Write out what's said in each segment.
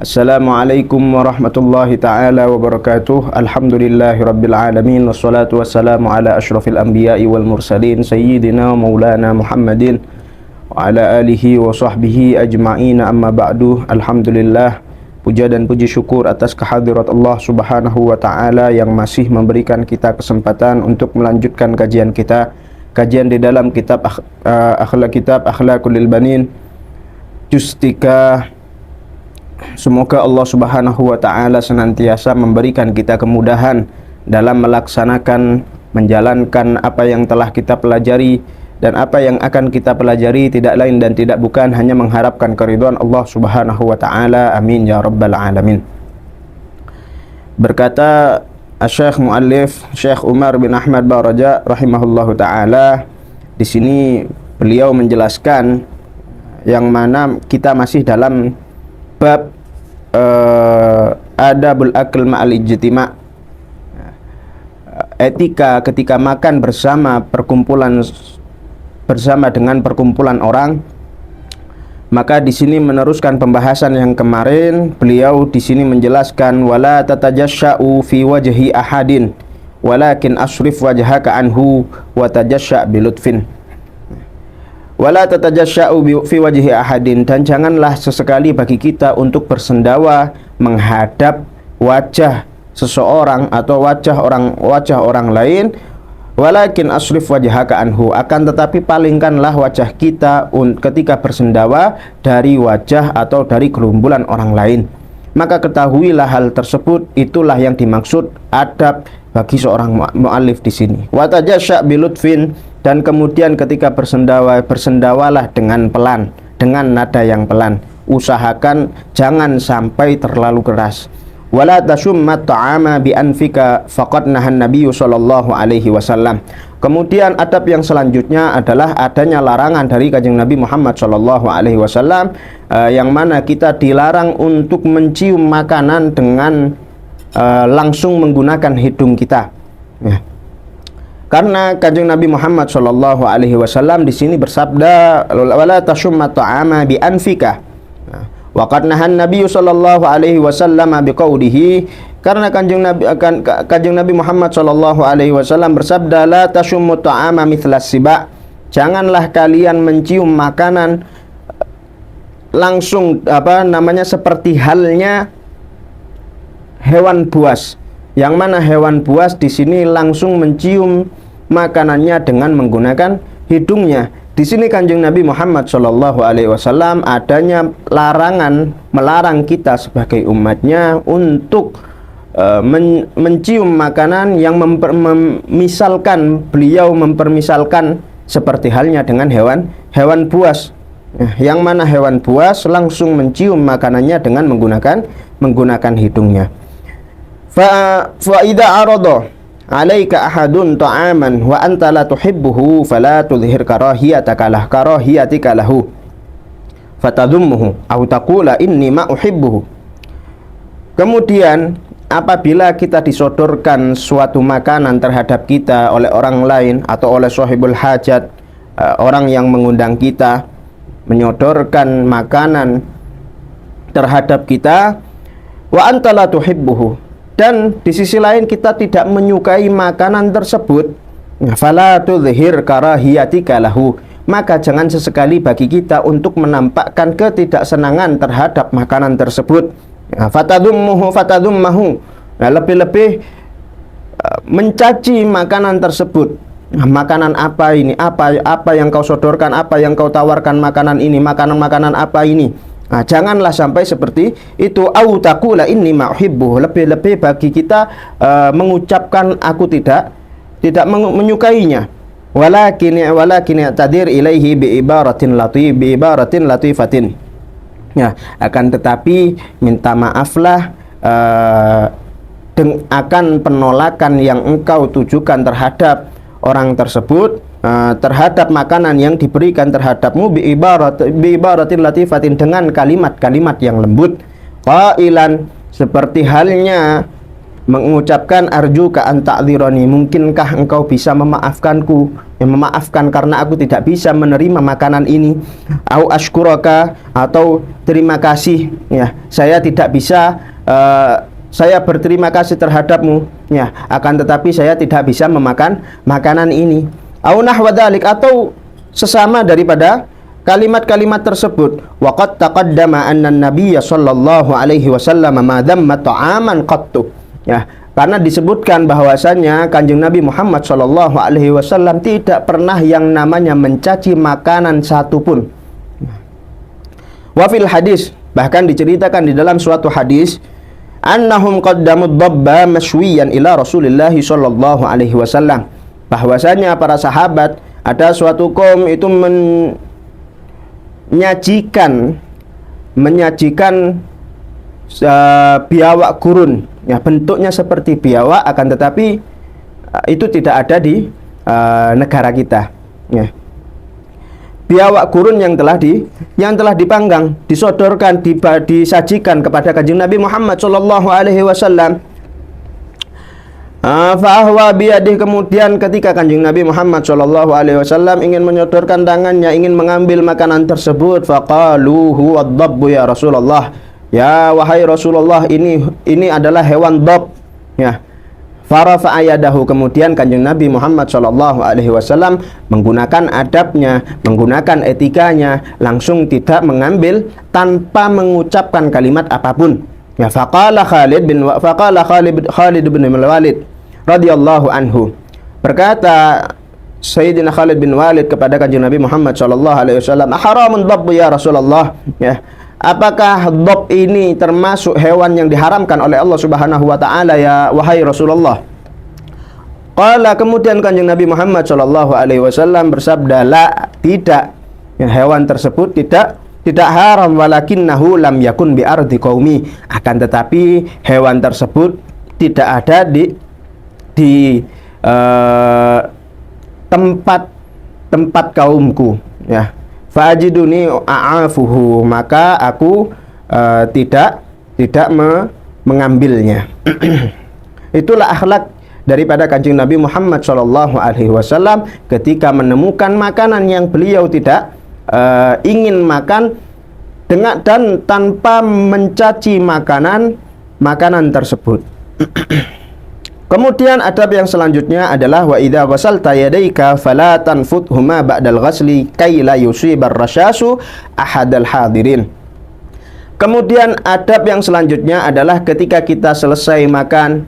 Assalamualaikum warahmatullahi ta'ala wabarakatuh. Alhamdulillahi rabbil alamin. Wassalatu wassalamu ala ashrafil anbiya'i wal mursalin Sayyidina maulana Muhammadin wa ala alihi wa sahbihi ajma'in. Amma ba'du. Alhamdulillah, puja dan puji syukur atas kehadirat Allah subhanahu wa ta'ala yang masih memberikan kita kesempatan untuk melanjutkan kajian kita, kajian di dalam kitab Akhlaqul Banin juz 3. Semoga Allah subhanahu wa ta'ala senantiasa memberikan kita kemudahan dalam melaksanakan, menjalankan apa yang telah kita pelajari, dan apa yang akan kita pelajari tidak lain dan tidak bukan hanya mengharapkan keridhaan Allah subhanahu wa ta'ala. Amin ya rabbal alamin. Berkata Syekh Muallif Syekh Umar bin Ahmad Baraja rahimahullahu ta'ala, di sini beliau menjelaskan yang mana kita masih dalam bab adabul akl ma'al ijtima', etika ketika makan bersama dengan perkumpulan orang. Maka di sini meneruskan pembahasan yang kemarin, beliau di sini menjelaskan wala tatajasya'u fi wajhi ahadin walakin asrif wajhaka anhu wa tajasya' bilutfin. Wala tatajasya'u fi wajhi ahadin, dan janganlah sesekali bagi kita untuk bersendawa menghadap wajah seseorang atau wajah orang lain. Walakin asrif wajhaka anhu, akan tetapi palingkanlah wajah kita ketika bersendawa dari wajah atau dari gerombolan orang lain. Maka ketahuilah hal tersebut, itulah yang dimaksud adab bagi seorang mu'allif di sini. Wa tajasya' bilutfin, dan kemudian ketika bersendawalah dengan pelan, dengan nada yang pelan. Usahakan jangan sampai terlalu keras. Wala tasummat ta'ama bi anfika faqad nahan Nabi sallallahu alaihi wasallam. Kemudian adab yang selanjutnya adalah adanya larangan dari Kanjeng Nabi Muhammad sallallahu alaihi wasallam, yang mana kita dilarang untuk mencium makanan dengan langsung menggunakan hidung kita. Ya. Karena Kanjeng Nabi Muhammad sallallahu alaihi wasallam di sini bersabda wala tasumma ta'ama bi anfika. Wa qad nahan Nabi sallallahu alaihi wasallam biqaulihi, karena Kanjeng Nabi Muhammad sallallahu alaihi wasallam bersabda la tasummu ta'ama mithlas siba, janganlah kalian mencium makanan langsung seperti halnya hewan buas, yang mana hewan buas di sini langsung mencium makanannya dengan menggunakan hidungnya. Di sini Kanjeng Nabi Muhammad sallallahu alaihi wasallam adanya larangan, melarang kita sebagai umatnya untuk mencium makanan yang beliau mempermisalkan seperti halnya dengan hewan buas. Yang mana hewan buas langsung mencium makanannya dengan menggunakan hidungnya. Fa idza arada 'alaika ahadun ta'aman wa anta la tuhibbuhu fala tudhhir karahiyatika lahu fatadhummuhu aw taqula inni ma uhibbuhu. Kemudian apabila kita disodorkan suatu makanan terhadap kita oleh orang lain atau oleh sahibul hajat, orang yang mengundang kita menyodorkan makanan terhadap kita, wa anta la tuhibbuhu, dan di sisi lain kita tidak menyukai makanan tersebut, fala tudhhir karahiyatika lahu, maka jangan sesekali bagi kita untuk menampakkan ketidaksenangan terhadap makanan tersebut. Fatadummahu, lebih-lebih mencaci makanan tersebut. Makanan apa ini? Apa yang kau sodorkan? Apa yang kau tawarkan? Makanan ini, makanan apa ini? Janganlah sampai seperti itu. Au taqula inni ma uhibbu, lebih-lebih bagi kita mengucapkan aku tidak menyukainya. Walakin tadir ilaihi bi ibaratin latifatin. Ya, akan tetapi minta maaflah akan penolakan yang engkau tujukan terhadap orang tersebut, terhadap makanan yang diberikan terhadapmu, bi ibaratin latifatin, dengan kalimat-kalimat yang lembut. Qailan, seperti halnya mengucapkan arjuka an ta'dzirani, mungkinkah engkau bisa memaafkanku, memaafkan karena aku tidak bisa menerima makanan ini, au ashkuraka, atau terima kasih ya, saya tidak bisa saya berterima kasih terhadapmu ya, akan tetapi saya tidak bisa memakan makanan ini, au nahwa dzalik, atau sesama daripada kalimat-kalimat tersebut. Waqad taqaddama anna an-nabiyya sallallahu alaihi wasallam ma dhamma ta'aman qattu. Ya, karena disebutkan bahwasanya Kanjeng Nabi Muhammad sallallahu alaihi wasallam tidak pernah yang namanya mencaci makanan satupun. Wa fil hadis, bahkan diceritakan di dalam suatu hadis, annahum qaddamu dabba mashwiyan ila Rasulillah sallallahu alaihi wasallam, bahwasanya para sahabat ada suatu kaum itu menyajikan biawak gurun ya, bentuknya seperti biawak, akan tetapi itu tidak ada di negara kita ya. Biawak gurun yang telah dipanggang, disodorkan, disajikan kepada Kanjeng Nabi Muhammad sallallahu alaihi wasallam. Fahwa biyadih, kemudian ketika Kanjeng Nabi Muhammad sallallahu alaihi wasallam ingin menyodorkan tangannya, ingin mengambil makanan tersebut, faqalu huwa ad-dabbu ya Rasulullah, ya wahai Rasulullah, ini adalah hewan dab ya. Farafa ayadahu, kemudian Kanjeng Nabi Muhammad sallallahu alaihi wasallam menggunakan adabnya, menggunakan etikanya, langsung tidak mengambil tanpa mengucapkan kalimat apapun ya. Faqala Khalid bin Walid radhiyallahu anhu, berkata Sayyidina Khalid bin Walid kepada Kanjeng Nabi Muhammad sallallahu alaihi wasallam, haramun dhabb ya Rasulullah ya, apakah dhabb ini termasuk hewan yang diharamkan oleh Allah Subhanahu wa taala ya wahai Rasulullah? Qala, kemudian Kanjeng Nabi Muhammad sallallahu alaihi wasallam bersabda, la, tidak ya, hewan tersebut tidak haram, walakinnahu lam yakun bi ardi qaumi, akan tetapi hewan tersebut tidak ada di tempat kaumku ya. Fajiduni a'afuhu, maka aku tidak mengambilnya. Itulah akhlak daripada Kanjeng Nabi Muhammad sallallahu alaihi wasallam ketika menemukan makanan yang beliau tidak ingin makan dan tanpa mencaci makanan tersebut. Kemudian adab yang selanjutnya adalah wa idza ghasalta yadayka fala tanfudhuma ba'dal ghasli kay la yusibar rasyasu ahadal hadirin. Kemudian adab yang selanjutnya adalah ketika kita selesai makan,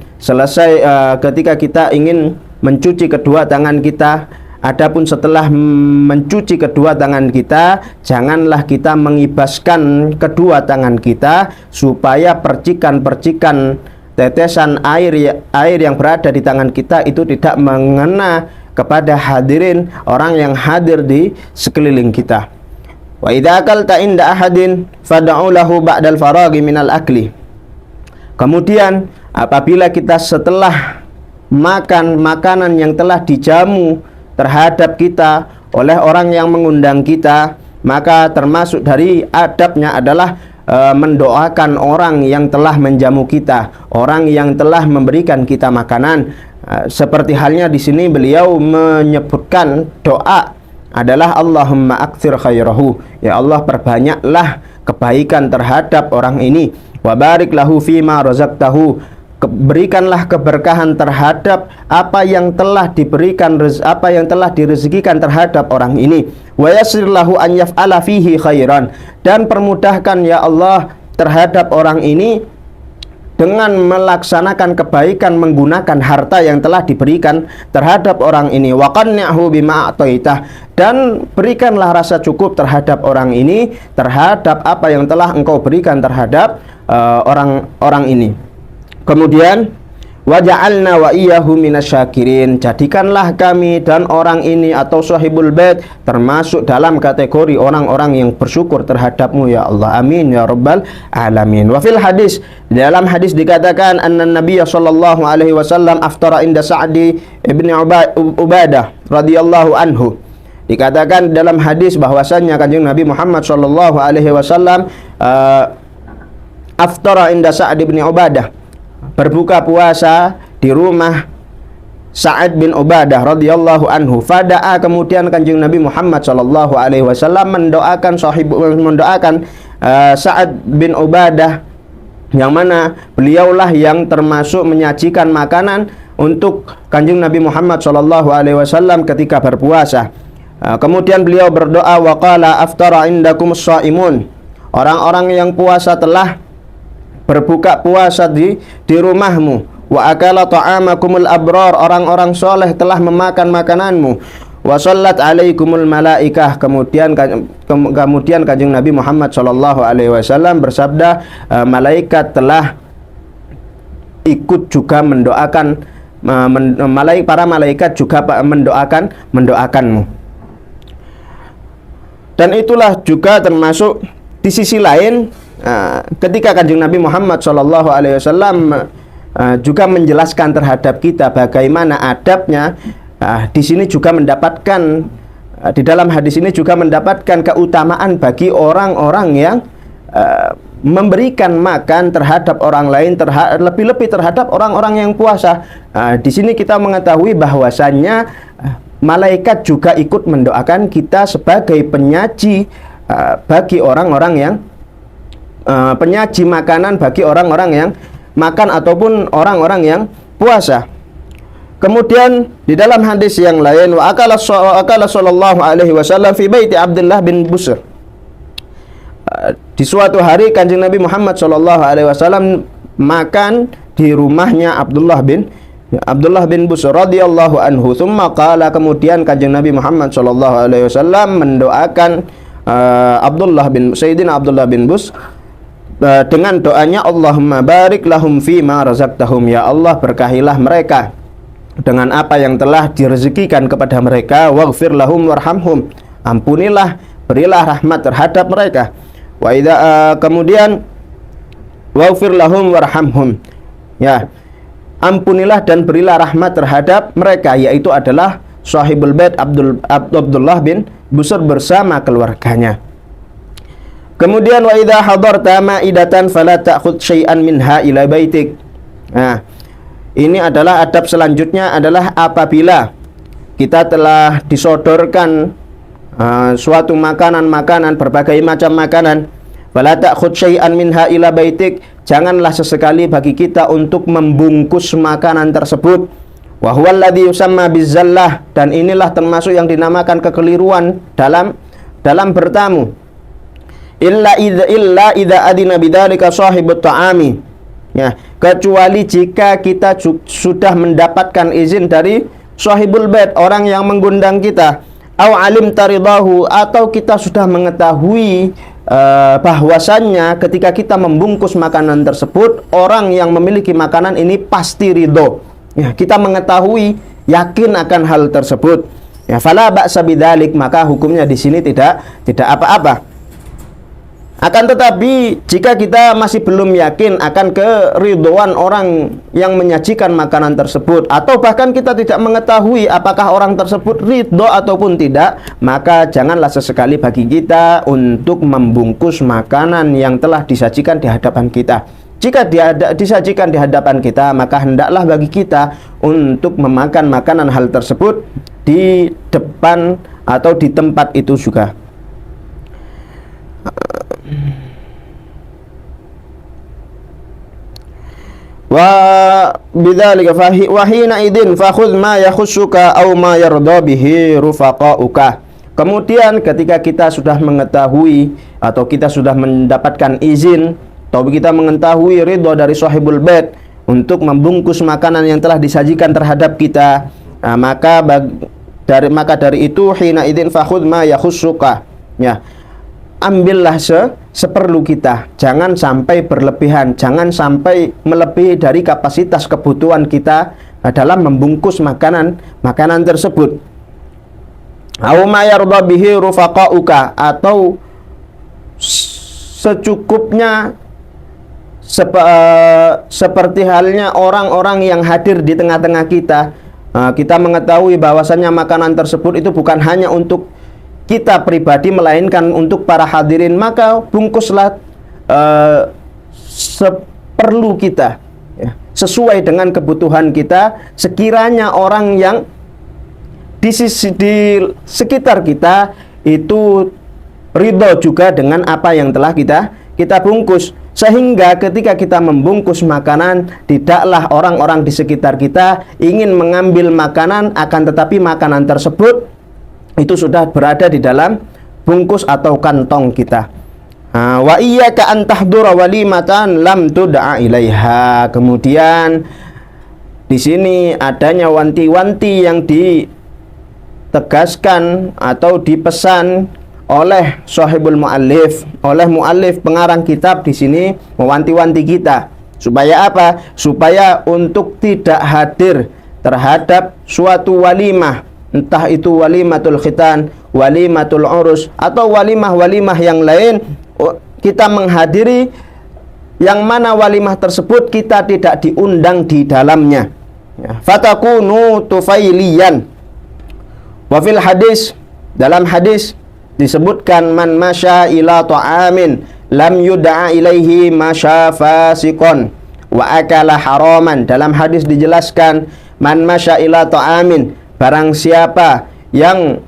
ketika kita ingin mencuci kedua tangan kita, adapun setelah mencuci kedua tangan kita, janganlah kita mengibaskan kedua tangan kita supaya percikan-percikan tetesan air yang berada di tangan kita itu tidak mengena kepada hadirin, orang yang hadir di sekeliling kita. Wa idza akalta inda ahadin fad'u lahu ba'dal faraghi minal akli. Kemudian apabila kita setelah makan makanan yang telah dijamu terhadap kita oleh orang yang mengundang kita, maka termasuk dari adabnya adalah mendoakan orang yang telah menjamu kita, orang yang telah memberikan kita makanan. Seperti halnya di sini beliau menyebutkan doa adalah Allahumma aktsir khairahu, ya Allah perbanyaklah kebaikan terhadap orang ini, wa barik lahu fima razaqtahu, berikanlah keberkahan terhadap apa yang telah diberikan, apa yang telah direzekikan terhadap orang ini, wa yassir lahu an yaf'ala fihi khairan, dan permudahkan ya Allah terhadap orang ini dengan melaksanakan kebaikan menggunakan harta yang telah diberikan terhadap orang ini, wa qanni'hu bima a'taitah, dan berikanlah rasa cukup terhadap orang ini terhadap apa yang telah engkau berikan terhadap orang ini. Kemudian waja'alna wa iyyahu minasyakirin, jadikanlah kami dan orang ini atau sahibul bait termasuk dalam kategori orang-orang yang bersyukur terhadapmu ya Allah, amin ya rabbal alamin. Wa fil hadis, dalam hadis dikatakan anna nabiyya sallallahu alaihi wasallam aftara inda Sa'di ibn Ubadah radhiyallahu anhu. Dikatakan dalam hadis bahwasannya Kanjeng Nabi Muhammad sallallahu alaihi wasallam aftara inda Sa'd ibn Ubadah, berbuka puasa di rumah Sa'ad bin Ubadah radhiyallahu anhu. Fada'a, kemudian Kanjeng Nabi Muhammad sallallahu alaihi wasallam mendoakan Sa'ad bin Ubadah, yang mana beliaulah yang termasuk menyajikan makanan untuk Kanjeng Nabi Muhammad sallallahu alaihi wasallam ketika berpuasa. Kemudian beliau berdoa, wa qala aftara indakumus shaimun. Orang-orang yang puasa telah berbuka puasa di rumahmu. Wa akala ta'amakumul abrar, orang-orang soleh telah memakan makananmu. Wa shallat alaikumul malaikah, kemudian Kanjeng Nabi Muhammad sallallahu alaihi wasallam bersabda, malaikat telah ikut juga mendoakan, para malaikat juga mendoakanmu. Dan itulah juga termasuk di sisi lain ketika Kanjeng Nabi Muhammad sallallahu alaihi wasallam juga menjelaskan terhadap kita bagaimana adabnya. Di sini juga mendapatkan, di dalam hadis ini juga mendapatkan keutamaan bagi orang-orang yang memberikan makan terhadap orang lain, lebih-lebih terhadap orang-orang yang puasa. Di sini kita mengetahui bahwasannya malaikat juga ikut mendoakan kita sebagai penyaji bagi orang-orang yang penyaji makanan bagi orang-orang yang makan ataupun orang-orang yang puasa. Kemudian di dalam hadis yang lain, wa akala sallallahu alaihi wasallam fi baiti Abdullah bin Busr. Di suatu hari Kanjeng Nabi Muhammad sallallahu alaihi wasallam makan di rumahnya Abdullah bin Busr radhiyallahu anhu. Tsumma qala, kemudian Kanjeng Nabi Muhammad sallallahu alaihi wasallam mendoakan Sayyidina Abdullah bin Busr dengan doanya, Allahumma barik lahum fima razaqtahum, ya Allah berkahilah mereka dengan apa yang telah direzekikan kepada mereka. Waghfir lahum warhamhum, ampunilah, berilah rahmat terhadap mereka. Wa idza kemudian waghfir lahum warhamhum, ya, ampunilah dan berilah rahmat terhadap mereka, yaitu adalah sahibul bait Abdullah bin Busr bersama keluarganya. Kemudian wa idza hadarta ma'idatan fala ta'khudh syai'an minha ila baitik. Nah, ini adalah adab selanjutnya adalah apabila kita telah disodorkan suatu makanan, berbagai macam makanan, fala ta'khudh syai'an minha ila baitik, janganlah sesekali bagi kita untuk membungkus makanan tersebut. Wa huwa alladhi yusamma bizzallah, dan inilah termasuk yang dinamakan kekeliruan dalam bertamu. Illa idza adina bidzalika sahibut ta'ami, ya, kecuali jika kita sudah mendapatkan izin dari sahibul bait, orang yang mengundang kita, au alim taridahu, atau kita sudah mengetahui bahwasannya ketika kita membungkus makanan tersebut, orang yang memiliki makanan ini pasti ridho, ya, kita mengetahui, yakin akan hal tersebut, ya, fala ba'sa bidzalik, maka hukumnya di sini tidak apa-apa. Akan tetapi jika kita masih belum yakin akan keridhoan orang yang menyajikan makanan tersebut, atau bahkan kita tidak mengetahui apakah orang tersebut ridho ataupun tidak, maka janganlah sesekali bagi kita untuk membungkus makanan yang telah disajikan di hadapan kita. Jika disajikan di hadapan kita, maka hendaklah bagi kita untuk memakan makanan hal tersebut di depan atau di tempat itu juga. Wa bidzalika wa hina idin fakhudh ma yakhussuka aw ma yarda bihi rufaqauka. Kemudian ketika kita sudah mengetahui atau kita sudah mendapatkan izin atau kita mengetahui ridho dari sahibul bait untuk membungkus makanan yang telah disajikan terhadap kita, maka dari itu hina idin fakhudh ma yakhussuka, ya, ambillah seperlu kita, jangan sampai berlebihan, jangan sampai melebihi dari kapasitas kebutuhan kita dalam membungkus makanan tersebut. Au ma yarda bihi rufaqauka, atau secukupnya seperti halnya orang-orang yang hadir di tengah-tengah kita. Kita mengetahui bahwasannya makanan tersebut itu bukan hanya untuk kita pribadi, melainkan untuk para hadirin, maka bungkuslah seperlu kita, ya, sesuai dengan kebutuhan kita. Sekiranya orang yang di sekitar kita itu ridho juga dengan apa yang telah kita bungkus, sehingga ketika kita membungkus makanan, tidaklah orang-orang di sekitar kita ingin mengambil makanan, akan tetapi makanan tersebut itu sudah berada di dalam bungkus atau kantong kita. Wa iyyaka an tahdura walimatan lam tud'a ilaiha. Kemudian di sini adanya wanti-wanti yang ditegaskan atau dipesan oleh sahibul muallif, oleh muallif pengarang kitab di sini mewanti-wanti kita supaya apa? Supaya untuk tidak hadir terhadap suatu walimah, entah itu walimatul khitan, walimatul urus, atau walimah-walimah yang lain, kita menghadiri yang mana walimah tersebut kita tidak diundang di dalamnya. Fatakunu tufailiyan. Wa fil hadis, dalam hadis disebutkan man masya ila ta'amin lam yud'a ilaihi masya fasiqon wa akala haraman. Dalam hadis dijelaskan man masya ila ta'amin, barang siapa yang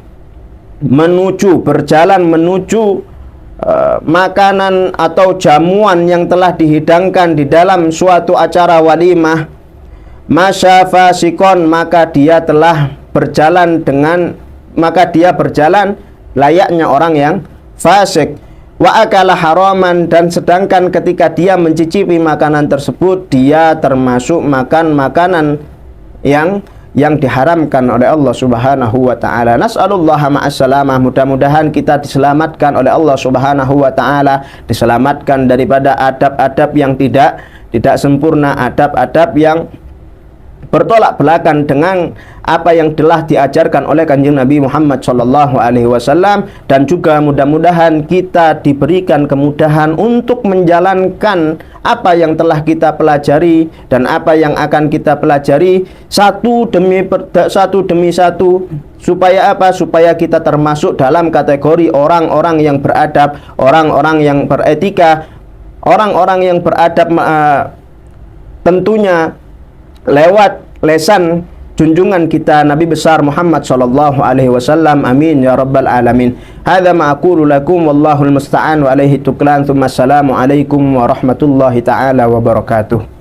berjalan menuju makanan atau jamuan yang telah dihidangkan di dalam suatu acara walimah, masya fasikon, maka dia berjalan layaknya orang yang fasik. Wa akala haraman, dan sedangkan ketika dia mencicipi makanan tersebut, dia termasuk makan makanan yang diharamkan oleh Allah Subhanahu wa taala. Nas'alullaha ma'assalamah. Mudah-mudahan kita diselamatkan oleh Allah Subhanahu wa taala, diselamatkan daripada adab-adab yang tidak sempurna, adab-adab yang bertolak belakang dengan apa yang telah diajarkan oleh Kanjeng Nabi Muhammad sallallahu alaihi wasallam, dan juga mudah-mudahan kita diberikan kemudahan untuk menjalankan apa yang telah kita pelajari dan apa yang akan kita pelajari satu demi satu, supaya apa? Supaya kita termasuk dalam kategori orang-orang yang beradab, orang-orang yang beretika, orang-orang yang beradab tentunya lewat lesan junjungan kita Nabi besar Muhammad sallallahu alaihi wasallam. Amin ya rabbal alamin. Hadza ma aqulu lakum wallahul musta'an wa alaihi tuklan. Tsumma assalamu alaikum warahmatullahi taala wabarakatuh.